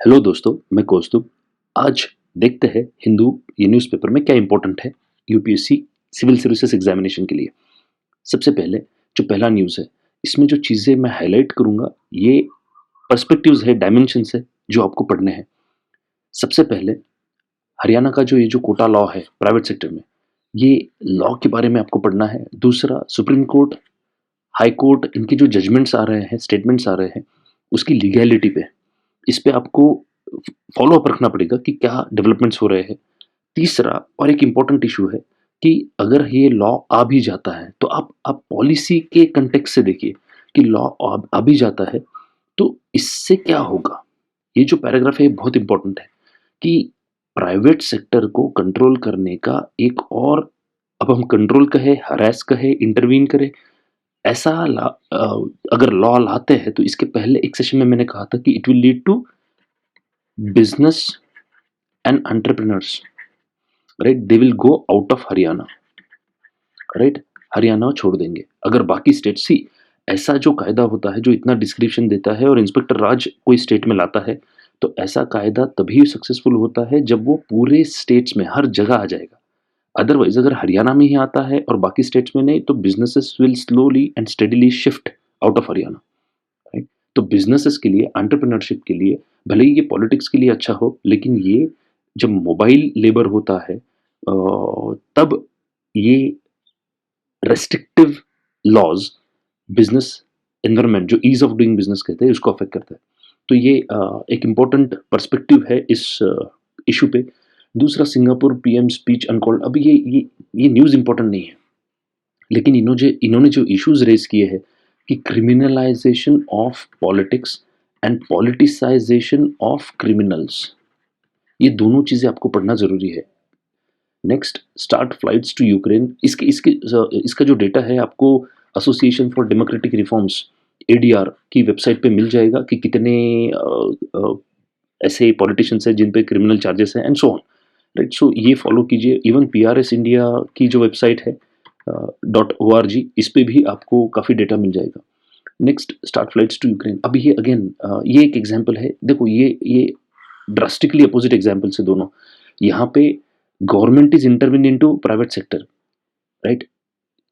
Hello दोस्तों, मैं कौस्तुभ। आज देखते हैं हिंदू ये न्यूज़पेपर में क्या इंपॉर्टेंट है यूपीएससी सिविल सर्विसेज एग्जामिनेशन के लिए। सबसे पहले जो पहला न्यूज़ है, इसमें जो चीज़ें मैं हाईलाइट करूँगा, ये पर्सपेक्टिव्स है, डायमेंशंस है, जो आपको पढ़ने हैं। सबसे पहले हरियाणा का जो ये जो कोटा लॉ है प्राइवेट सेक्टर में, ये लॉ के बारे में आपको पढ़ना है। दूसरा, सुप्रीम कोर्ट, हाई कोर्ट, इनके जो जजमेंट्स आ रहे हैं, स्टेटमेंट्स आ रहे हैं, उसकी लीगैलिटी पे, इस पे आपको फॉलो अप रखना पड़ेगा कि क्या डेवलपमेंट्स हो रहे हैं। तीसरा और एक इम्पोर्टेंट इश्यू है कि अगर ये लॉ आ भी जाता है, तो आप पॉलिसी के कॉन्टेक्स्ट से देखिए कि लॉ आ भी जाता है, तो इससे क्या होगा? ये जो पैराग्राफ है, ये बहुत इम्पोर्टेंट है कि प्राइवेट सेक्टर को कंट्रोल करने का एक और, अब हम कंट्रोल कहें, हरास कहें, इंटरवीन करें, ऐसा अगर लॉ लाते हैं, तो इसके पहले एक सेशन में मैंने कहा था कि it will lead to business and entrepreneurs, right? They will go out of Haryana, right? Haryana छोड़ देंगे। अगर बाकी स्टेट सी ऐसा जो कायदा होता है, जो इतना डिस्क्रिप्शन देता है और इंस्पेक्टर राज कोई स्टेट में लाता है, तो ऐसा कायदा तभी सक्सेसफुल होता है जब वो पूरे स्टेट्स में हर जगह आ जाएगा। अदरवाइज़ अगर हरियाणा में ही आता है और बाकी स्टेट्स में नहीं, तो businesses will slowly and steadily shift out of Haryana, right? तो बिज़नेसेस के लिए, एंटरप्रेन्योरशिप के लिए, भले ही ये पॉलिटिक्स के लिए अच्छा हो, लेकिन ये जब मोबाइल लेबर होता है, तब ये रेस्ट्रिक्टिव लॉज बिजनेस एनवायरनमेंट, जो ईज ऑफ डूइंग बिजनेस कहते हैं, उसको अफेक्ट करता है। तो ये एक इम्पोर्टेंट पर्सपेक्टिव है इस इशू पे। दूसरा, सिंगापुर पीएम स्पीच अनकॉल्ड। अभी ये न्यूज़ इंपॉर्टेंट नहीं है, लेकिन इन्होंने जो इश्यूज रेज किए हैं कि criminalization of politics and politicization of criminals, ये दोनों चीज़ें आपको पढ़ना ज़रूरी है। Next, start flights to Ukraine. इसके इसके इसका जो डेटा है आपको association for democratic reforms, ADR की वेबसाइट पे मिल जाएगा कि कितने ऐसे पॉलिटिशियंस हैं जिन पे क्रिमिनल चार्जेस हैं and so on, right? So ये फॉलो कीजिए। इवन पीआरएस इंडिया की जो वेबसाइट है .org, इस पे भी आपको काफ़ी डेटा मिल जाएगा। Next, start flights to Ukraine. अब ये अगेन ये एक एग्जांपल है। देखो, ये ड्रास्टिकली अपोजिट एग्जांपल्स है दोनों। यहाँ पे government is intervene into private sector, right?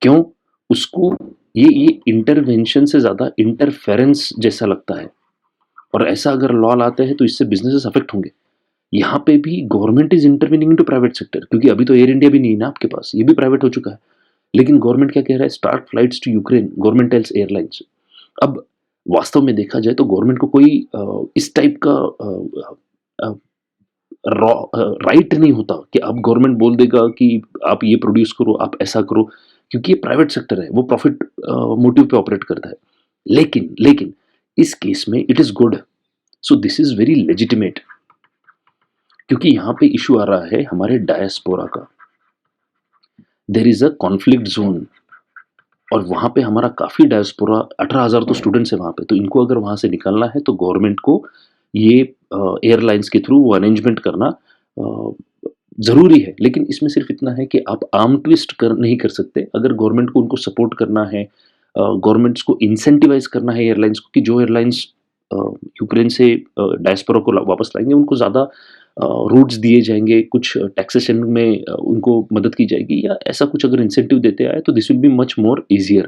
क्यों? उसको ये इंटरवेंशन से ज़्यादा इंटरफेरेंस जैसा लगता है, और ऐसा अगर लॉ लाते हैं तो इससे बिजनेसेस अफेक्ट होंगे। यहाँ पे भी government is intervening into private sector, क्योंकि अभी तो एयर इंडिया भी नहीं है ना आपके पास, ये भी प्राइवेट हो चुका है। लेकिन गवर्नमेंट क्या कह रहा है? Start flights to Ukraine, government tells airlines. अब वास्तव में देखा जाए तो गवर्नमेंट को कोई इस टाइप का राइट नहीं होता कि अब गवर्नमेंट बोल देगा कि आप ये प्रोड्यूस करो, आप ऐसा करो, क्योंकि ये प्राइवेट सेक्टर है, वो प्रॉफिट मोटिव पे ऑपरेट करता है। लेकिन इस केस में it is good. So this is very legitimate, क्योंकि यहाँ पे इशू आ रहा है हमारे डायस्पोरा का। There is a conflict zone, और वहाँ पे हमारा काफ़ी डायस्पोरा, 18,000 तो स्टूडेंट्स हैं वहाँ पे, तो इनको अगर वहाँ से निकालना है तो गवर्नमेंट को ये एयरलाइंस के थ्रू वो अरेंजमेंट करना ज़रूरी है। लेकिन इसमें सिर्फ इतना है कि आप आर्म ट्विस्ट नहीं कर सकते। अगर गवर्नमेंट को उनको सपोर्ट करना है, गवर्नमेंट्स को इंसेंटिवाइज करना है एयरलाइंस को, कि जो एयरलाइंस यूक्रेन से डायस्पोरा को वापस लाएंगे, उनको ज़्यादा रूट्स दिए जाएंगे, कुछ टैक्सेशन में उनको मदद की जाएगी, या ऐसा कुछ अगर इंसेंटिव देते आए, तो this will be much more easier,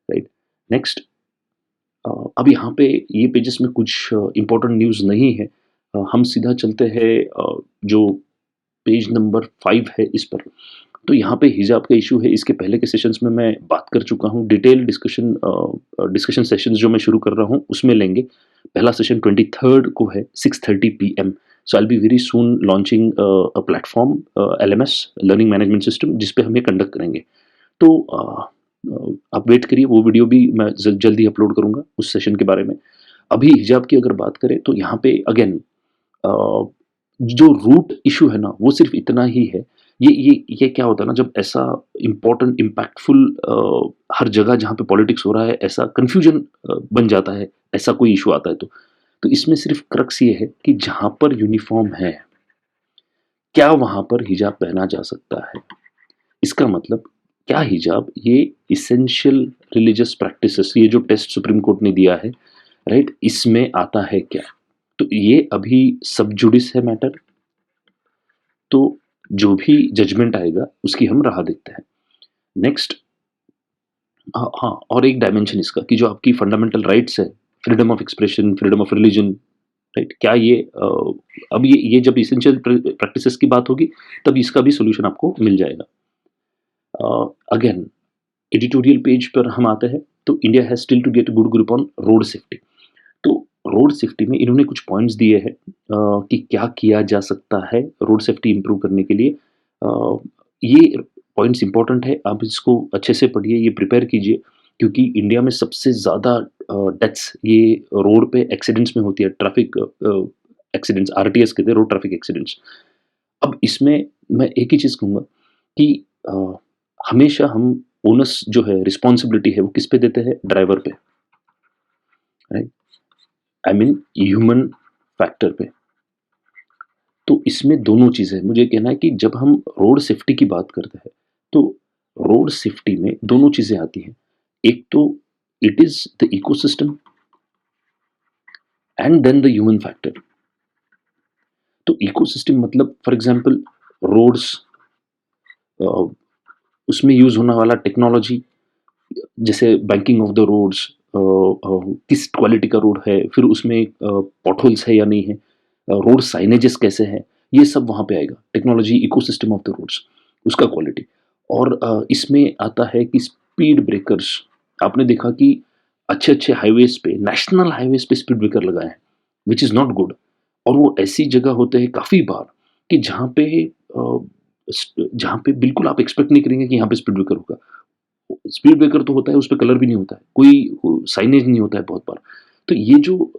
right? Next, अब यहाँ पे ये पेजेस में कुछ इंपॉर्टेंट न्यूज़ नहीं है। हम सीधा चलते हैं जो पेज नंबर 5 है, इस पर। तो यहाँ पे हिजाब का इशू है। इसके पहले के सेशंस में मैं बात कर चुका हूँ। डिटेल डिस्कशन सेशंस जो मैं शुरू कर रहा हूँ उसमें लेंगे। पहला सेशन 23rd को है 6:30 PM। So I will be very soon launching a platform, LMS, learning management system, जिस पे हम ये कंडक्ट करेंगे। तो आप वेट करिए, वो वीडियो भी मैं जल्दी अपलोड करूँगा उस सेशन के बारे में। अभी हिजाब की अगर बात करें तो यहाँ पे अगेन जो रूट इशू है ना, वो सिर्फ इतना ही है। ये क्या होता है ना, जब ऐसा इम्पोर्टेंट इम्पैक्टफुल हर जगह जहाँ पे पॉलिटिक्स हो रहा है, ऐसा कन्फ्यूजन बन जाता है, ऐसा कोई इशू आता है तो इसमें सिर्फ क्रक्स ये है कि जहाँ पर यूनिफॉर्म है, क्या वहाँ पर हिजाब पहना जा सकता है? इसका मतलब, क्या हिजाब ये इसेंशियल रिलीजियस प्रैक्टिसेस, ये जो टेस्ट सुप्रीम कोर्ट ने दिया है, राइट, इसमें आता है क्या? तो ये अभी सब जुडिस है मैटर, तो जो भी जजमेंट आएगा उसकी हम राह देखते हैं। नेक्स्ट, हाँ हाँ, और एक डायमेंशन इसका कि जो आपकी फंडामेंटल राइट्स है, freedom of expression, freedom of religion, right, क्या ये अब ये जब इसेंशियल प्रैक्टिसेस की बात होगी तब इसका भी सोल्यूशन आपको मिल जाएगा। अगेन, एडिटोरियल पेज पर हम आते हैं तो India has still to get good grip on road safety. तो रोड सेफ्टी में इन्होंने कुछ पॉइंट्स दिए हैं कि क्या किया जा सकता है रोड सेफ्टी इंप्रूव करने के लिए। ये पॉइंट्स इंपॉर्टेंट है, आप इसको अच्छे से पढ़िए, ये प्रिपेयर कीजिए, क्योंकि इंडिया में सबसे ज़्यादा डेथ्स ये रोड पे एक्सीडेंट्स में होती है, ट्रैफिक एक्सीडेंट्स, आरटीएस कहते हैं, रोड ट्रैफिक एक्सीडेंट्स। अब इसमें मैं एक ही चीज़ कहूँगा कि अ, हमेशा हम ओनस जो है, रिस्पॉन्सिबिलिटी है, वो किस पे देते हैं? ड्राइवर पे, right? I mean human factor पे। तो इसमें दोनों चीज़ें हैं। मुझे कहना है कि जब हम रोड सेफ्टी की बात करते हैं, तो रोड सेफ्टी में दोनों चीज़ें आती हैं। एक तो it is the ecosystem and then the human factor. तो इकोसिस्टम मतलब फॉर एग्ज़ाम्पल रोड्स, अ, उसमें यूज़ होने वाला टेक्नोलॉजी, जैसे बैंकिंग ऑफ द रोड्स, किस क्वालिटी का रोड है, फिर उसमें पॉटहोल्स है या नहीं है, रोड साइनेजेस कैसे हैं, ये सब वहाँ पे आएगा। Technology, ecosystem of the roads, उसका क्वालिटी। और इसमें आता है कि स्पीड ब्रेकर्स। आपने देखा कि अच्छे-अच्छे हाईवेज़ पे, नेशनल हाईवेज़ पे स्पीड ब्रेकर लगाए हैं, व्हिच इज़ नॉट गुड। और वो ऐसी जगह होते हैं काफ़ी बार कि जहाँ पे बिल्कुल आप एक्सपेक्ट नहीं करेंगे कि यहाँ पे स्पीड ब्रेकर होगा। स्पीड ब्रेकर तो होता है, उसपे कलर भी नहीं होता है, कोई साइनेज नहीं होता है बहुत बार। तो ये जो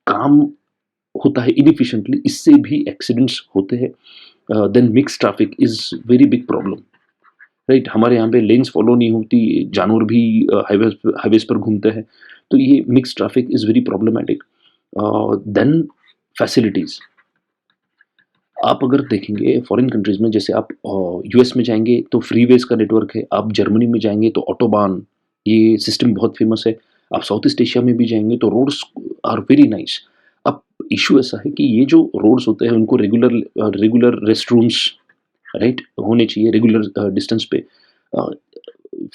काम होता है इनएफिशिएंटली, इससे भी एक्सीडेंट्स होते हैं। Then mixed traffic is very big problem, right? हमारे यहाँ पे लेन्स फॉलो नहीं होती, जानवर भी हाईवेज़ पर घूमते हैं, तो ये mixed traffic is very problematic. Then facilities, आप अगर देखेंगे फॉरेन कंट्रीज़ में, जैसे आप यूएस में जाएँगे तो फ्रीवेज़ का नेटवर्क है, आप जर्मनी में जाएँगे तो ऑटोबान, ये सिस्टम बहुत फ़ेमस है। आप साउथ ईस्ट एशिया में भी जाएँगे तो रोड्स आर वेरी नाइस। अब इश्यू ऐसा है कि ये जो रोड्स होते हैं उनको रेगुलर रेस्टरूम्स, राइट, होने चाहिए रेगुलर डिस्टेंस पे। अ,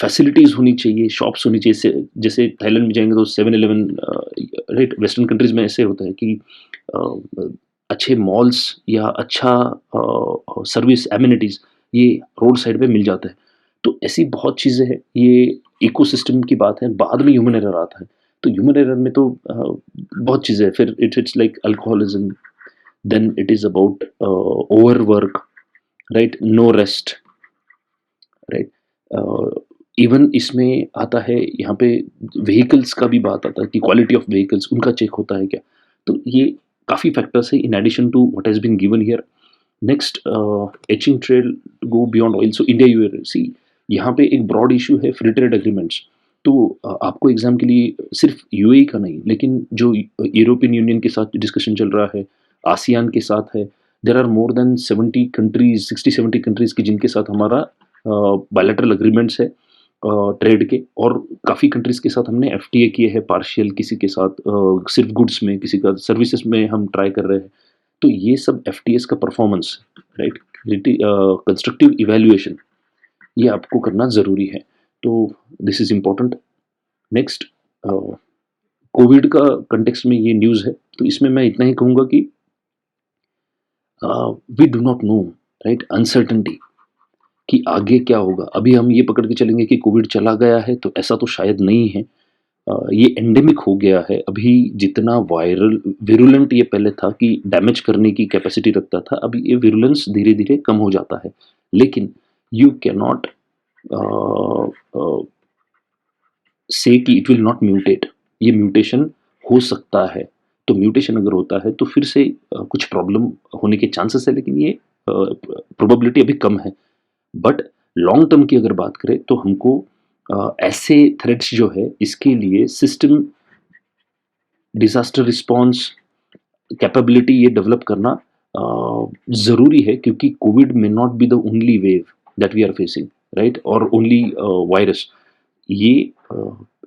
फैसिलिटीज़ होनी चाहिए, शॉप्स होनी चाहिए, जैसे जैसे थाईलैंड में जाएँगे तो 7-Eleven, राइट, वेस्टर्न कंट्रीज़ में ऐसे होता है कि अ, अच्छे मॉल्स या अच्छा सर्विस एमिनिटीज़ ये रोड साइड पे मिल जाता है। तो ऐसी बहुत चीज़ें हैं, ये इकोसिस्टम की बात है, बाद में ह्यूमन एरर आता है। तो ह्यूमन एरर में तो बहुत चीज़ें हैं, फिर it's like alcoholism, then it is about overwork, right, no rest, right. Even इसमें आता है यहाँ पे व्हीकल्स का भी बात आता है कि क्वालिटी ऑफ व्हीकल्स उनका चेक होता है क्या? तो ये काफ़ी फैक्टर्स है in addition to what has been given here. Next, etching trade go beyond oil, so India UAE, see यहाँ पे एक ब्रॉड इश्यू है फ्री ट्रेड एग्रीमेंट्स। तो आपको एग्जाम के लिए सिर्फ यूएई का नहीं, लेकिन जो यूरोपियन यूनियन के साथ डिस्कशन चल रहा है, आसियान के साथ है, there are more than 70 countries, 60-70 countries की जिनके साथ हमारा बायलैटरल एग्रीमेंट्स है ट्रेड के। और काफ़ी कंट्रीज़ के साथ हमने एफटीए किए हैं पार्शियल, किसी के साथ सिर्फ गुड्स में, किसी का सर्विसेज में हम ट्राई कर रहे हैं। तो ये सब एफटीएस का परफॉर्मेंस, राइट, कंस्ट्रक्टिव इवैल्यूएशन, ये आपको करना ज़रूरी है। तो this is important. Next, Covid का कंटेक्स्ट में ये न्यूज़ है, तो इसमें मैं इतना ही कहूँगा कि we do not know, right, uncertainty कि आगे क्या होगा। अभी हम ये पकड़ के चलेंगे कि कोविड चला गया है, तो ऐसा तो शायद नहीं है। ये एंडेमिक हो गया है। अभी जितना विरुलेंट ये पहले था कि डैमेज करने की कैपेसिटी रखता था, अभी ये विरुलेंस धीरे-धीरे कम हो जाता है। लेकिन यू कैन नॉट से कि इट विल नॉट म्यूटेट, ये म्यूटेशन हो सकता है। तो म्यूटेशन अगर होता है तो फिर से कुछ प्रॉब्लम होने के चांसेस है, लेकिन ये प्रोबेबिलिटी अभी कम है। बट लॉन्ग टर्म की अगर बात करें तो हमको ऐसे थ्रेट्स जो है इसके लिए सिस्टम, डिज़ास्टर रिस्पॉन्स कैपेबिलिटी ये डेवलप करना ज़रूरी है, क्योंकि Covid may not be the only wave that we are facing, right, और ओनली वायरस। ये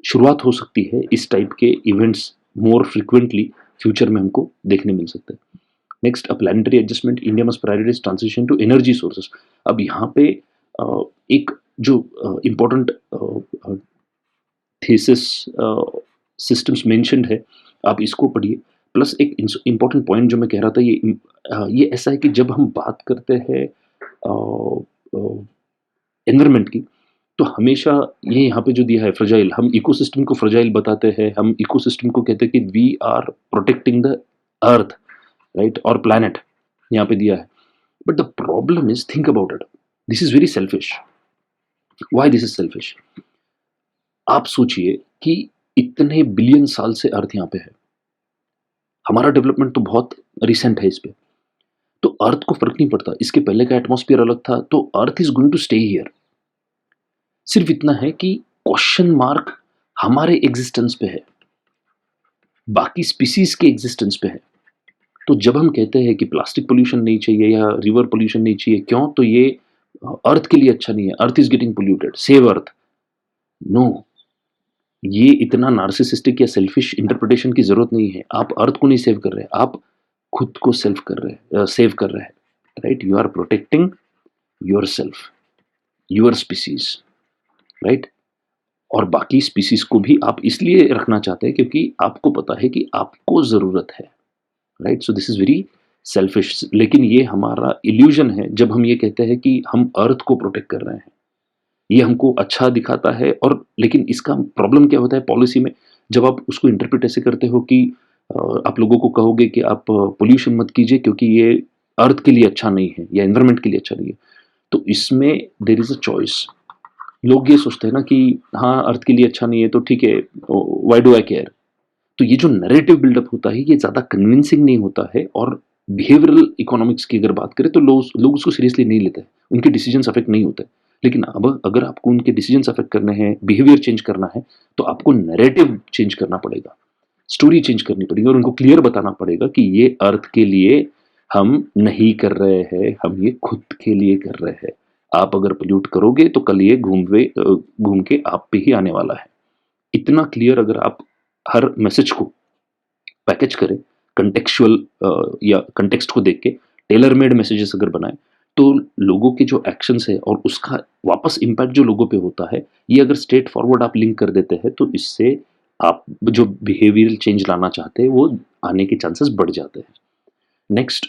शुरुआत हो सकती है इस टाइप के इवेंट्स मोर फ्रिक्वेंटली फ्यूचर में हमको देखने मिल सकता है। Next, a planetary adjustment, India must prioritize transition to energy sources. अब यहाँ पे एक जो इम्पोर्टेंट थीसिस सिस्टम्स मेंशन्ड है, आप इसको पढ़िए। प्लस एक इम्पोर्टेंट पॉइंट जो मैं कह रहा था, ये ऐसा है कि जब हम बात करते हैं एनवायरनमेंट की, तो हमेशा ये यहाँ पे जो दिया है फ्रजाइल, हम इकोसिस्टम को फ्रजाइल बताते हैं, हम इकोसिस्टम को कहते हैं कि we are protecting the earth, right, और प्लैनेट यहाँ पे दिया है। But the problem is, think about it, this is very selfish. Why this is selfish? आप सोचिए कि इतने बिलियन साल से अर्थ यहाँ पे है, हमारा डेवलपमेंट तो बहुत रिसेंट है इस पे, तो अर्थ को फर्क नहीं पड़ता, इसके पहले का एटमॉस्फेयर अलग था, तो earth is going to stay here. सिर्फ इतना है कि क्वेश्चन मार्क हमारे एग्जिस्टेंस पे है, बाकी स्पीसीज के एग्जिस्टेंस पे है। तो जब हम कहते हैं कि प्लास्टिक पोल्यूशन नहीं चाहिए या रिवर पोल्यूशन नहीं चाहिए, क्यों? तो ये अर्थ के लिए अच्छा नहीं है, earth is getting polluted, save earth. No, ये इतना नार्सिसिस्टिक या सेल्फिश इंटरप्रिटेशन की जरूरत नहीं है। आप अर्थ को नहीं सेव कर रहे, आप खुद को सेव कर रहे हैं, right? You are protecting yourself, your species, right? और बाकी स्पीसीज को भी आप इसलिए रखना चाहते हैं क्योंकि आपको पता है कि आपको जरूरत है, right? So this is very selfish. लेकिन ये हमारा इल्यूजन है जब हम ये कहते हैं कि हम अर्थ को प्रोटेक्ट कर रहे हैं, ये हमको अच्छा दिखाता है। और लेकिन इसका प्रॉब्लम क्या होता है पॉलिसी में, जब आप उसको इंटरप्रेट ऐसे करते हो कि आप लोगों को कहोगे कि आप पोल्यूशन मत कीजिए क्योंकि ये अर्थ के लिए अच्छा नहीं है या एनवायरमेंट के लिए अच्छा नहीं है, तो इसमें देयर इज अ चॉइस। लोग ये सोचते हैं ना कि हाँ, अर्थ के लिए अच्छा नहीं है तो ठीक है, व्हाई डू आई केयर। तो ये जो नैरेटिव बिल्डअप होता है, ये ज़्यादा कन्विंसिंग नहीं होता है। और बिहेवियरल इकोनॉमिक्स की अगर बात करें तो लोग उसको सीरियसली नहीं लेते हैं, उनके डिसीजंस अफेक्ट नहीं होते। लेकिन अब अगर आपको उनके डिसीजंस अफेक्ट करने हैं, बिहेवियर चेंज करना है, तो आपको नैरेटिव चेंज करना पड़ेगा, स्टोरी चेंज करनी पड़ेगी और उनको क्लियर बताना पड़ेगा कि ये अर्थ के लिए हम नहीं कर रहे हैं, हम ये खुद के लिए कर रहे हैं। आप अगर पोल्यूट करोगे तो कल ये घूम के आप पे ही आने वाला है। इतना क्लियर अगर आप हर मैसेज को पैकेज करें, कंटेक्चुअल या कंटेक्स्ट को देख के टेलर मेड मैसेजेस अगर बनाए, तो लोगों के जो एक्शंस है और उसका वापस इम्पैक्ट जो लोगों पे होता है, ये अगर स्ट्रेट फॉरवर्ड आप लिंक कर देते हैं, तो इससे आप जो बिहेवियरल चेंज लाना चाहते हैं वो आने के चांसेस बढ़ जाते हैं। Next,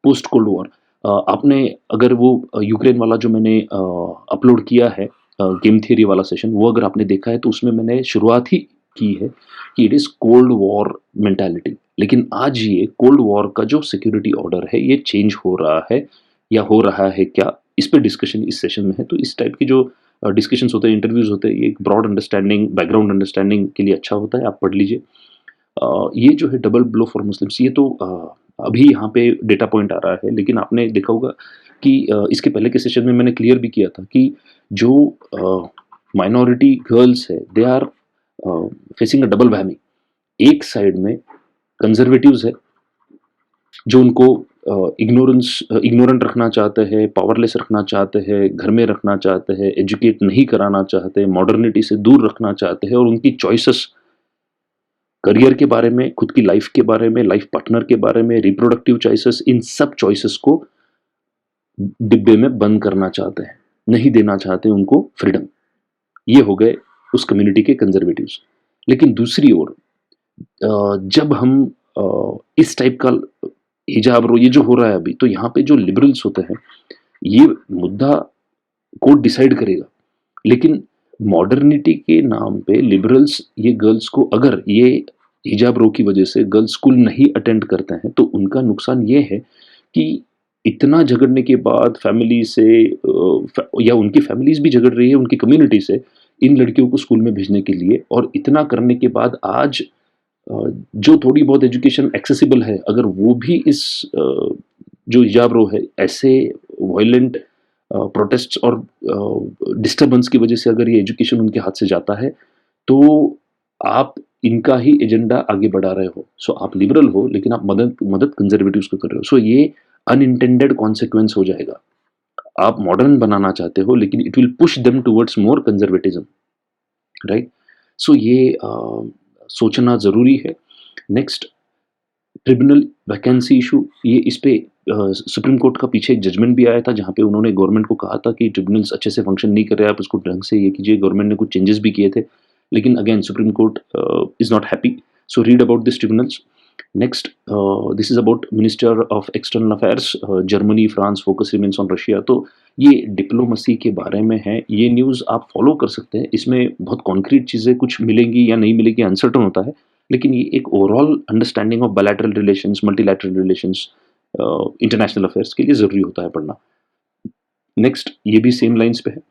post cold war. आपने अगर वो यूक्रेन वाला जो मैंने अपलोड किया है, गेम थियरी वाला सेशन, वो अगर आपने देखा है तो उसमें मैंने शुरुआत ही की है कि it is cold war mentality. लेकिन आज ये कोल्ड वॉर का जो सिक्योरिटी ऑर्डर है ये चेंज हो रहा है या हो रहा है क्या, इस पे डिस्कशन इस सेशन में है। तो इस टाइप की जो डिस्कशंस होते हैं, इंटरव्यूज होते हैं, ये एक ब्रॉड अंडरस्टैंडिंग, बैकग्राउंड अंडरस्टैंडिंग के लिए अच्छा होता है, आप पढ़ लीजिए। ये जो है डबल ब्लो फॉर मुस्लिम्स, ये तो अभी यहाँ पे डेटा पॉइंट आ रहा है, लेकिन आपने देखा होगा कि इसके पहले के सेशन में मैंने क्लियर भी किया था कि जो माइनॉरिटी गर्ल्स है, they are facing a double whammy. एक साइड में कंजर्वेटिव्स है जो उनको इग्नोरेंट रखना चाहते हैं, पावरलेस रखना चाहते हैं, घर में रखना चाहते हैं, एजुकेट नहीं कराना चाहते, मॉडर्निटी से दूर रखना चाहते हैं, और उनकी चॉइसेस करियर के बारे में, खुद की लाइफ के बारे में, लाइफ पार्टनर के बारे में, रिप्रोडक्टिव चॉइसेस, इन सब चॉइसेस को डिब्बे में बंद करना चाहते हैं, नहीं देना चाहते उनको फ्रीडम। ये हो गए उस कम्युनिटी के कंजर्वेटिव्स। लेकिन दूसरी ओर जब हम इस टाइप का हिजाब रो ये जो हो रहा है अभी, तो यहाँ पे जो लिबरल्स होते हैं, ये मुद्दा कोर्ट डिसाइड करेगा। लेकिन मॉडर्निटी के नाम पे लिबरल्स ये गर्ल्स को, अगर ये हिजाब रो की वजह से गर्ल्स स्कूल नहीं अटेंड करते हैं, तो उनका नुकसान ये है कि इतना झगड़ने के बाद फैमिली से या उनकी फैमिलीज भी झगड़ रही है उनकी कम्युनिटी से इन लड़कियों को स्कूल में भेजने के लिए, और इतना करने के बाद आज जो थोड़ी बहुत एजुकेशन एक्सेसिबल है, अगर वो भी इस जो हिजाब रो है ऐसे वायलेंट प्रोटेस्ट्स और डिस्टर्बेंस की वजह से अगर ये एजुकेशन उनके हाथ से जाता है, तो आप इनका ही एजेंडा आगे बढ़ा रहे हो। सो आप लिबरल हो लेकिन आप मदद मदद कंजर्वेटिव्स को कर रहे हो। सो ये अनइंटेंडेड कॉन्सिक्वेंस हो जाएगा। आप मॉडर्न बनाना चाहते हो लेकिन it will push them towards more conservatism, right? So ये सोचना ज़रूरी है। नेक्स्ट, ट्रिब्यूनल वैकेंसी इशू, ये इस पे सुप्रीम कोर्ट का पीछे एक जजमेंट भी आया था जहाँ पे उन्होंने गवर्नमेंट को कहा था कि ट्रिब्यूनल्स अच्छे से फंक्शन नहीं कर रहे, आप उसको ढंग से ये कीजिए। गवर्नमेंट ने कुछ चेंजेस भी किए थे, लेकिन again supreme court is not happy. So read about this tribunals. Next, this is about minister of external affairs, Germany France focus remains on Russia. तो ये डिप्लोमेसी के बारे में है, ये न्यूज़ आप फॉलो कर सकते हैं। इसमें बहुत कॉन्क्रीट चीज़ें कुछ मिलेंगी या नहीं मिलेगी, अनसर्टन होता है, लेकिन ये एक overall understanding of bilateral relations, multilateral relations, international affairs के लिए ज़रूरी होता है पढ़ना। नेक्स्ट, ये भी सेम लाइंस पे है।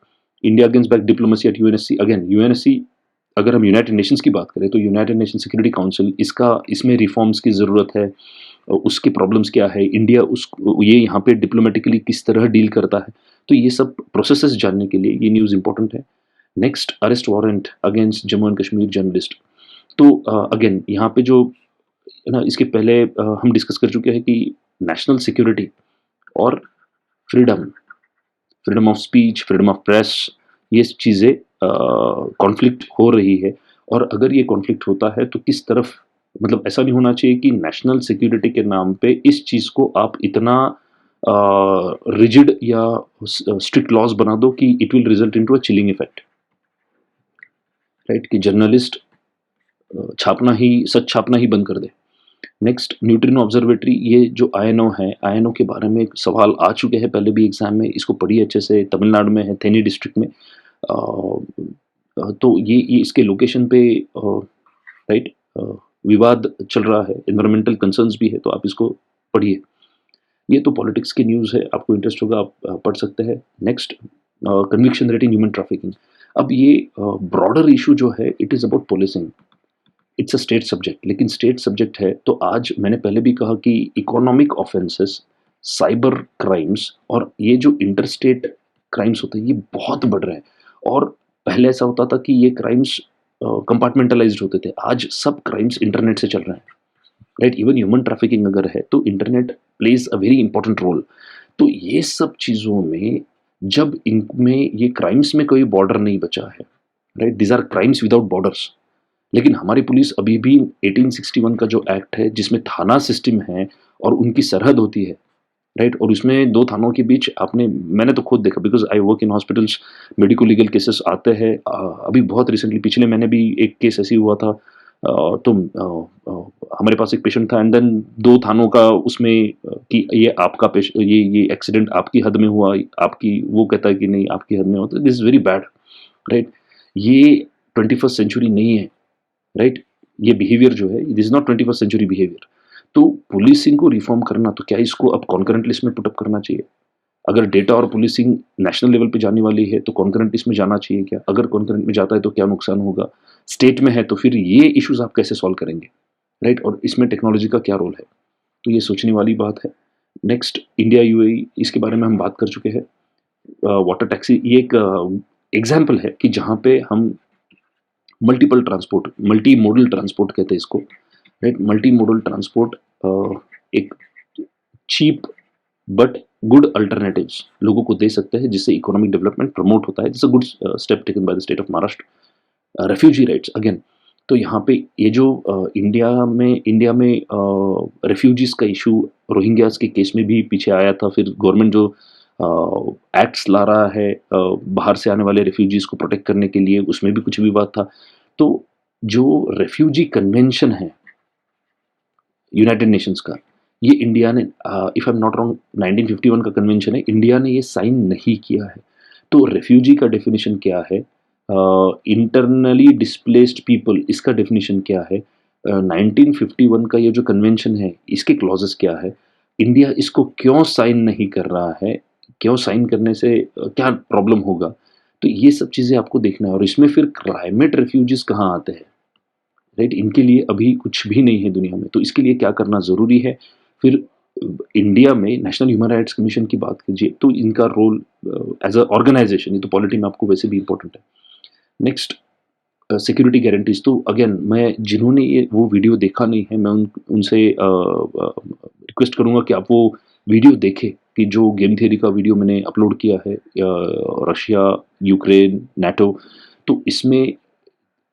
India gains back diplomacy at UNSC. Again UNSC, अगर हम यूनाइटेड नेशंस की बात करें तो यूनाइटेड नेशन सिक्योरिटी काउंसिल, इसमें रिफॉर्म्स की ज़रूरत है। उसकी प्रॉब्लम्स क्या है, इंडिया उस ये यहाँ पे डिप्लोमेटिकली किस तरह डील करता है, तो ये सब प्रोसेसेस जानने के लिए ये न्यूज़ इंपॉर्टेंट है। Next, arrest warrant against Jammu and Kashmir journalist. तो अगेन यहाँ पे जो है ना, इसके पहले हम डिस्कस कर चुके हैं कि नेशनल सिक्योरिटी और freedom, freedom of speech, freedom of press, ये चीज़ें कॉन्फ्लिक्ट हो रही है। और अगर ये कॉन्फ्लिक्ट होता है तो किस तरफ, मतलब ऐसा नहीं होना चाहिए कि नेशनल सिक्योरिटी के नाम पे इस चीज़ को आप इतना रिजिड या स्ट्रिक्ट लॉज बना दो कि it will result into a chilling effect, right, कि जर्नलिस्ट सच छापना ही बंद कर दे। नेक्स्ट, न्यूट्रिनो ऑब्जर्वेटरी, ये जो आईएनओ है, आईएनओ के बारे में एक सवाल आ चुके हैं पहले भी एग्जाम में, इसको पढ़िए अच्छे से। तमिलनाडु में है, थेनी डिस्ट्रिक्ट में। तो ये इसके लोकेशन पे राइट विवाद चल रहा है, एनवायरमेंटल कंसर्न्स भी है, तो आप इसको पढ़िए। ये तो पॉलिटिक्स की न्यूज़ है, आपको इंटरेस्ट होगा आप पढ़ सकते हैं। Next, conviction rate in human trafficking. अब ये ब्रॉडर इशू जो है, it is about policing, it's a state subject, लेकिन स्टेट सब्जेक्ट है तो आज मैंने पहले भी कहा कि इकोनॉमिक ऑफेंसेस, साइबर क्राइम्स और ये जो इंटरस्टेट क्राइम्स होते हैं, ये बहुत बढ़ रहे हैं। और पहले ऐसा होता था कि ये क्राइम्स कंपार्टमेंटलाइज्ड होते थे, आज सब क्राइम्स इंटरनेट से चल रहे हैं, राइट। इवन ह्यूमन ट्रैफिकिंग अगर है तो internet plays a very important role. तो ये सब चीज़ों में, जब इनमें ये क्राइम्स में कोई बॉर्डर नहीं बचा है, right, these are crimes without borders. लेकिन हमारी पुलिस अभी भी 1861 का जो एक्ट है जिसमें थाना सिस्टम है और उनकी सरहद होती है, राइट, और उसमें दो थानों के बीच मैंने तो खुद देखा, because I work in hospitals, medico legal cases आते हैं। अभी बहुत रिसेंटली पिछले महीने भी एक केस ऐसी हुआ था। तो हमारे पास एक पेशेंट था एंड देन दो थानों का उसमें कि ये आपका ये एक्सीडेंट आपकी हद में हुआ, आपकी, वो कहता है कि नहीं आपकी हद में हुआ, तो this is very bad, right. ये 21st सेंचुरी नहीं है, राइट। ये बिहेवियर जो है, this is not 21st century behaviour. तो पुलिसिंग को रिफॉर्म करना, तो क्या इसको अब कॉन्करेंट लिस्ट में पुटअप करना चाहिए? अगर डेटा और पुलिसिंग नेशनल लेवल पे जाने वाली है तो कॉन्करेंट लिस्ट में जाना चाहिए क्या? अगर कॉन्करेंट में जाता है तो क्या नुकसान होगा? स्टेट में है तो फिर ये इश्यूज आप कैसे सॉल्व करेंगे, राइट, और इसमें टेक्नोलॉजी का क्या रोल है? तो ये सोचने वाली बात है। नेक्स्ट, इंडिया यूएई, इसके बारे में हम बात कर चुके हैं। वाटर टैक्सी, ये एक एग्जाम्पल है कि जहाँ पे हम multiple transport, multi modal transport कहते हैं इसको, राइट। मल्टी मोडल ट्रांसपोर्ट एक चीप बट गुड अल्टरनेटिव्स लोगों को दे सकते हैं, जिससे इकोनॉमिक डेवलपमेंट प्रमोट होता है। This a good step taken by the state of Maharashtra. Refugee rights again, तो यहाँ पे ये जो इंडिया में रेफ्यूजीज का इशू रोहिंग्यास के केस में भी पीछे आया था। फिर गवर्नमेंट जो एक्ट्स ला रहा है बाहर से आने वाले रेफ्यूजीज को प्रोटेक्ट करने के लिए, उसमें भी कुछ विवाद था। तो जो रेफ्यूजी कन्वेंशन है यूनाइटेड नेशंस का, ये इंडिया ने, if I am not wrong, 1951 का कन्वेंशन है, इंडिया ने ये साइन नहीं किया है। तो रेफ्यूजी का डेफिनेशन क्या है, इंटरनली डिस्प्लेस्ड पीपल, इसका डेफिनेशन क्या है, 1951 का ये जो कन्वेंशन है इसके क्लॉजेस क्या है, इंडिया इसको क्यों साइन नहीं कर रहा है, क्यों साइन करने से क्या प्रॉब्लम होगा? तो ये सब चीज़ें आपको देखना है। और इसमें फिर क्लाइमेट रेफ्यूजीज कहाँ आते हैं, राइट, इनके लिए अभी कुछ भी नहीं है दुनिया में, तो इसके लिए क्या करना ज़रूरी है? फिर इंडिया में नेशनल ह्यूमन राइट्स कमीशन की बात कीजिए तो इनका रोल एज अ ऑर्गेनाइजेशन, ये तो पॉलिटी में आपको वैसे भी इंपॉर्टेंट है। नेक्स्ट, सिक्योरिटी गारंटीज, तो अगेन मैं, जिन्होंने ये वो वीडियो देखा नहीं है, मैं उनसे रिक्वेस्ट करूंगा कि आप वो वीडियो देखें, कि जो गेम थियरी का वीडियो मैंने अपलोड किया है, रशिया, यूक्रेन, नाटो, तो इसमें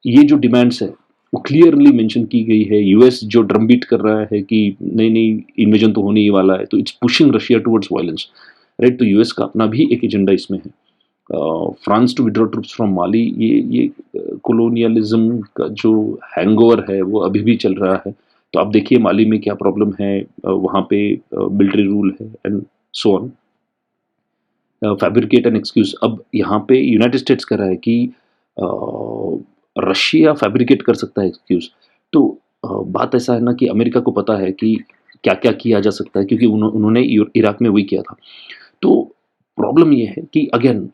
ये जो डिमांड्स है, वो क्लियरली मेंशन की गई है। यूएस जो ड्रम बीट कर रहा है कि नहीं नहीं इन्वेजन तो होने ही वाला है, तो it's pushing Russia towards violence, right. तो यूएस का अपना भी एक एजेंडा इसमें है। France to withdraw troops from Mali, ये कोलोनियलिज्म का जो हैंगओवर है वो अभी भी चल रहा है। तो आप देखिए माली में क्या प्रॉब्लम है, वहाँ पे मिलिट्री रूल है and so on. Fabricate an excuse, अब यहाँ पे यूनाइटेड स्टेट्स कह रहा है कि रशिया फैब्रिकेट कर सकता है एक्सक्यूज। तो बात ऐसा है ना कि अमेरिका को पता है कि क्या क्या किया जा सकता है, क्योंकि उन्होंने इराक में वही किया था। तो प्रॉब्लम ये है कि again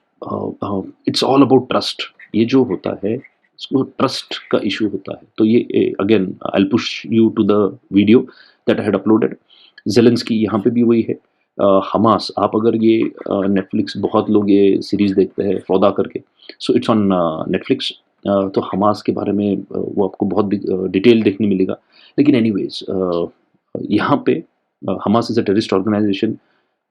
it's all about trust. ये जो होता है इसको ट्रस्ट का इशू होता है। तो ये again I will push you to the video that I had uploaded. Zelensky यहाँ पे भी वही है। हमास, आप अगर ये नेटफ्लिक्स, बहुत लोग ये सीरीज देखते हैं फौदा करके, सो इट्स ऑन नेटफ्लिक्स। तो हमास के बारे में वो आपको बहुत डिटेल देखने मिलेगा। लेकिन एनीवेज यहाँ पे Hamas is a terrorist organisation,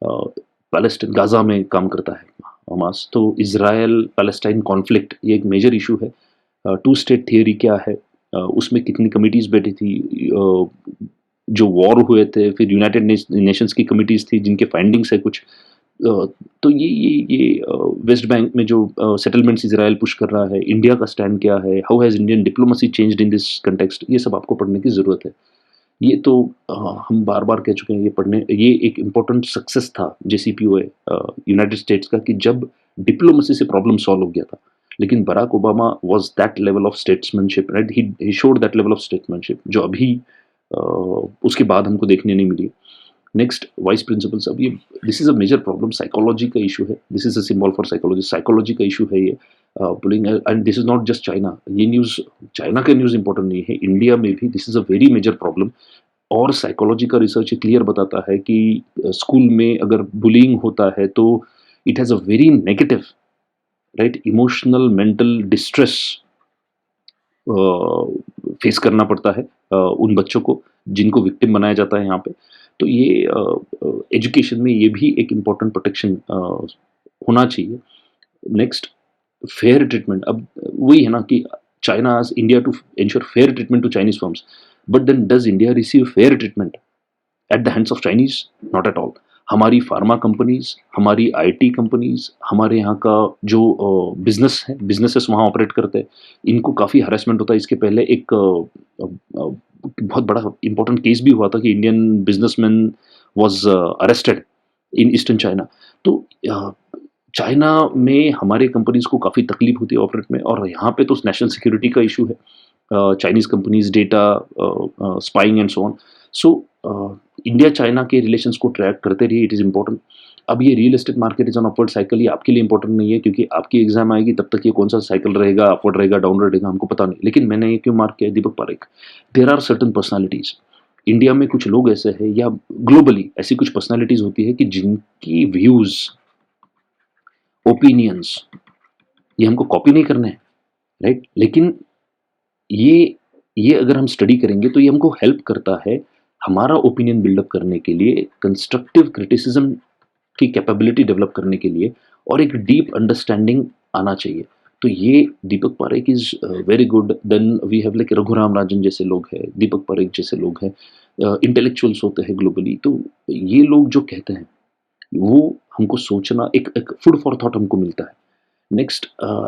Palestine Gaza में काम करता है हमास। तो इज़राइल पैलेस्टाइन कॉन्फ्लिक्ट ये एक मेजर इशू है। टू स्टेट थियरी क्या है, उसमें कितनी कमिटीज़ बैठी थी, जो वॉर हुए थे, फिर यूनाइटेड नेशंस की कमिटीज़ थी जिनके फाइंडिंग्स है कुछ। तो ये वेस्ट बैंक में जो सेटलमेंट्स इज़राइल पुश कर रहा है, इंडिया का स्टैंड क्या है, how has Indian diplomacy changed in this context, ये सब आपको पढ़ने की ज़रूरत है। ये तो हम बार-बार कह चुके हैं, ये एक इम्पोर्टेंट सक्सेस था जेसीपीओए यूनाइटेड स्टेट्स का, कि जब डिप्लोमेसी से प्रॉब्लम सॉल्व हो गया था। लेकिन Barack Obama was that level of statesmanship, right? He showed that level of statesmanship जो अभी उसके बाद हमको देखने नहीं मिली। Next, vice principals. अब ये this is a major problem, psychology का इशू है। This is a symbol for psychology, psychology का इशू है ये। Bullying, and this is not just China. ये न्यूज़ चाइना का न्यूज़ इंपॉर्टेंट नहीं है, इंडिया में भी this is a very major problem. और साइकोलॉजी का रिसर्च क्लियर बताता है कि स्कूल में अगर बुलिंग होता है तो it has a very negative, right, emotional mental distress face करना पड़ता है उन बच्चों को जिनको विक्टिम बनाया जाता है यहाँ पे। तो ये एजुकेशन में ये भी एक इम्पॉर्टेंट प्रोटेक्शन होना चाहिए। Next, fair treatment. अब वही है ना कि China asks India to ensure fair treatment to Chinese firms, but then does India receive fair treatment at the hands of Chinese? Not at all. हमारी फार्मा कंपनीज, हमारी IT companies, हमारे यहाँ का जो बिजनेस है, बिजनेसेस वहाँ operate करते हैं, इनको काफ़ी हरेसमेंट होता है। इसके पहले एक बहुत बड़ा इंपॉर्टेंट केस भी हुआ था कि Indian businessman was arrested in eastern China. तो चाइना में हमारे कंपनीज को काफ़ी तकलीफ होती है ऑपरेट में, और यहाँ पे तो नेशनल सिक्योरिटी का इशू है, Chinese companies data spying and so on. So India China के रिलेशंस को ट्रैक करते रहिए, इट इज़ इंपॉर्टेंट। अब ये real estate market is on upward cycle, ये आपके लिए इंपॉर्टेंट नहीं है, क्योंकि आपकी एग्जाम आएगी तब तक ये कौन सा साइकिल रहेगा, अपवर्ड रहेगा, डाउनवर्ड रहेगा, हमको पता नहीं। लेकिन मैंने ये क्यों मार्क किया, Deepak Parekh, there are certain personalities India में, कुछ लोग ऐसे हैं या ग्लोबली ऐसी कुछ पर्सनैलिटीज होती है कि जिनकी व्यूज, ओपिनियंस, ये हमको कॉपी नहीं करने हैं, राइट? लेकिन ये अगर हम स्टडी करेंगे तो ये हमको हेल्प करता है हमारा ओपिनियन बिल्डअप करने के लिए, कंस्ट्रक्टिव क्रिटिसिज्म की कैपेबिलिटी डेवलप करने के लिए, और एक डीप अंडरस्टैंडिंग आना चाहिए। तो ये Deepak Parekh is very good. Then we have like Raghuram Rajan जैसे लोग हैं, दीपक पारेख जैसे लोग हैं, इंटेलेक्चुअल्स होते हैं ग्लोबली। तो ये लोग जो कहते हैं वो हमको सोचना, एक फूड फॉर थॉट हमको मिलता है। Next,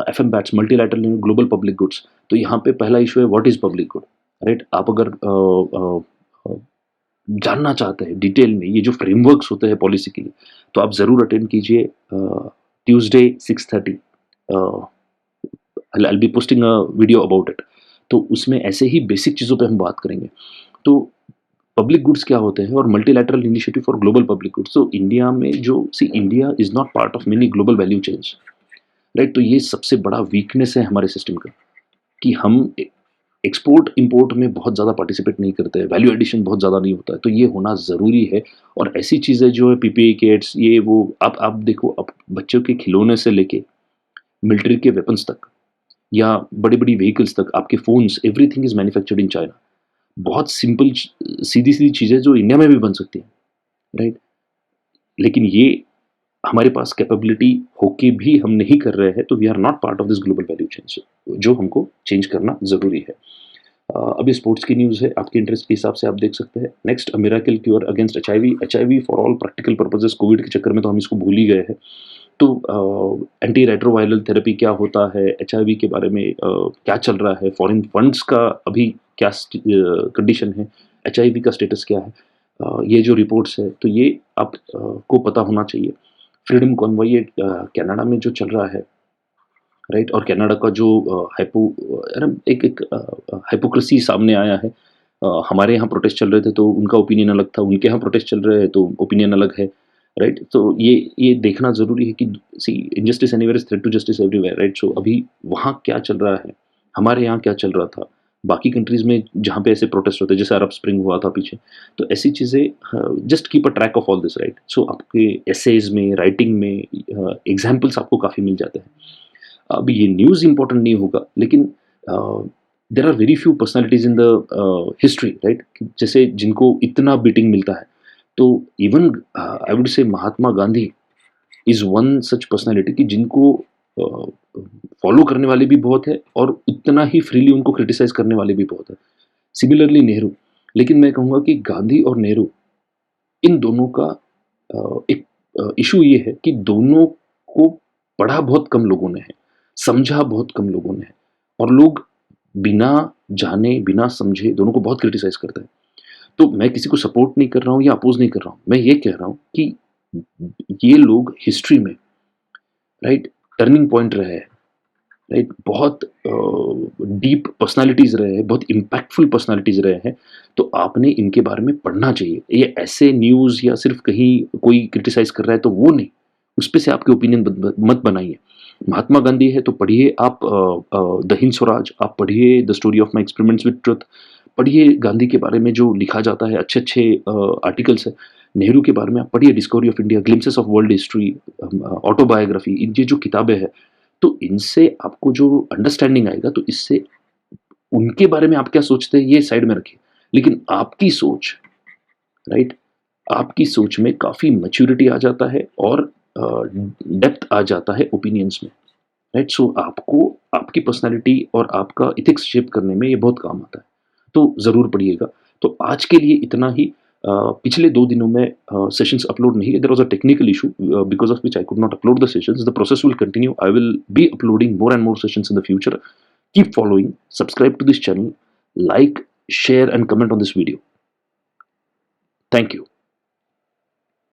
FM bats, multilateral global public goods. तो यहाँ पे पहला इशू है what is public good, right? आप अगर जानना चाहते हैं डिटेल में ये जो फ्रेमवर्क्स होते हैं पॉलिसी के लिए, तो आप ज़रूर अटेंड कीजिए Tuesday 6:30। I B posting a video about it. तो उसमें ऐसे ही बेसिक चीज़ों पे हम बात करेंगे। तो पब्लिक गुड्स क्या होते हैं और multilateral initiative for global public goods. तो इंडिया में जो India is not part of many global value chains, right? तो ये सबसे बड़ा वीकनेस है हमारे सिस्टम का कि हम एक्सपोर्ट इंपोर्ट में बहुत ज़्यादा पार्टिसिपेट नहीं करते हैं, वैल्यू एडिशन बहुत ज़्यादा नहीं होता है। तो ये होना ज़रूरी है। और ऐसी चीज़ें जो है पीपीई किट्स, ये वो, आप देखो, अब बच्चों के खिलौने से लेके मिलिट्री के वेपन्स तक या बड़ी बड़ी व्हीकल्स तक, आपके phones, everything is manufactured in China. बहुत सिंपल सीधी सीधी चीज़ें जो इंडिया में भी बन सकती हैं, राइट? लेकिन ये हमारे पास कैपेबिलिटी होके भी हम नहीं कर रहे हैं, तो we are not part of this global value change, जो हमको चेंज करना ज़रूरी है। अभी स्पोर्ट्स की न्यूज़ है, आपके इंटरेस्ट के हिसाब से आप देख सकते हैं। Next, a miracle cure against HIV for all practical purposes. Covid के चक्कर में तो हम इसको भूल ही गए हैं। तो एंटी रेट्रोवायरल थेरेपी क्या होता है, एचआईवी के बारे में क्या चल रहा है, फॉरेन फंड्स का अभी क्या कंडीशन है, एचआईवी का स्टेटस क्या है, ये जो रिपोर्ट्स है तो ये आप को पता होना चाहिए। फ्रीडम कॉन्वॉय ये कनाडा में जो चल रहा है, राइट, और कनाडा का जो एक हाइपोक्रेसी सामने आया है। हमारे यहाँ प्रोटेस्ट चल रहे थे तो उनका ओपिनियन अलग था, उनके यहाँ प्रोटेस्ट चल रहे हैं तो ओपिनियन अलग है, राइट। तो ये देखना ज़रूरी है कि see injustice anywhere is threat to justice everywhere, right. So अभी वहाँ क्या चल रहा है, हमारे यहाँ क्या चल रहा था, बाकी कंट्रीज़ में जहाँ पे ऐसे प्रोटेस्ट होते हैं, जैसे अरब स्प्रिंग हुआ था पीछे, तो ऐसी चीज़ें just keep a track of all this, right. So आपके एसेज में, राइटिंग में एग्जाम्पल्स आपको काफ़ी मिल जाते हैं। अब ये न्यूज़ इम्पोर्टेंट नहीं होगा, लेकिन there are very few personalities in the history, right, जैसे जिनको इतना बीटिंग मिलता है। तो even I would say Mahatma Gandhi is one such personality कि जिनको फॉलो करने वाले भी बहुत है और उतना ही फ्रीली उनको क्रिटिसाइज करने वाले भी बहुत है। सिमिलरली नेहरू, लेकिन मैं कहूँगा कि गांधी और नेहरू, इन दोनों का एक इशू ये है कि दोनों को पढ़ा बहुत कम लोगों ने है, समझा बहुत कम लोगों ने है, और लोग बिना जाने, बिना समझे दोनों को बहुत क्रिटिसाइज़ करते हैं। तो मैं किसी को सपोर्ट नहीं कर रहा हूँ या अपोज़ नहीं कर रहा हूँ। मैं ये कह रहा हूँ कि ये लोग हिस्ट्री में, राइट, टर्निंग पॉइंट रहे हैं, राइट, बहुत डीप पर्सनालिटीज़ रहे हैं, बहुत इम्पैक्टफुल पर्सनालिटीज़ रहे हैं, तो आपने इनके बारे में पढ़ना चाहिए। ये ऐसे न्यूज़ या सिर्फ़ कहीं कोई क्रिटिसाइज़ कर रहा है तो वो नहीं, उसपे से आपके ओपिनियन मत बनाइए। महात्मा गांधी है तो पढ़िए आप द हिंद स्वराज, आप पढ़िए the story of my experiments with truth, पढ़िए गांधी के बारे में जो लिखा जाता है, अच्छे-अच्छे आर्टिकल्स हैं। नेहरू के बारे में आप पढ़िए, discovery of India, glimpses of world history, autobiography, ये जो किताबें हैं, तो इनसे आपको जो अंडरस्टैंडिंग आएगा, तो इससे उनके बारे में आप क्या सोचते हैं ये साइड में रखिए, लेकिन आपकी सोच, राइट, आपकी सोच में काफ़ी मैच्योरिटी आ जाता है और डेप्थ आ जाता है ओपिनियंस में, राइट। सो आपको आपकी पर्सनालिटी और आपका इथिक्स शेप करने में ये बहुत काम आता है, तो ज़रूर पढ़िएगा। तो आज के लिए इतना ही। पिछले 2 दिनों में सेशंस अपलोड नहीं, there was a technical issue because of which I could not upload the sessions. The process will continue, I will be uploading more and more sessions in the future. Keep following, subscribe to this channel, like, share and comment on this video. Thank you.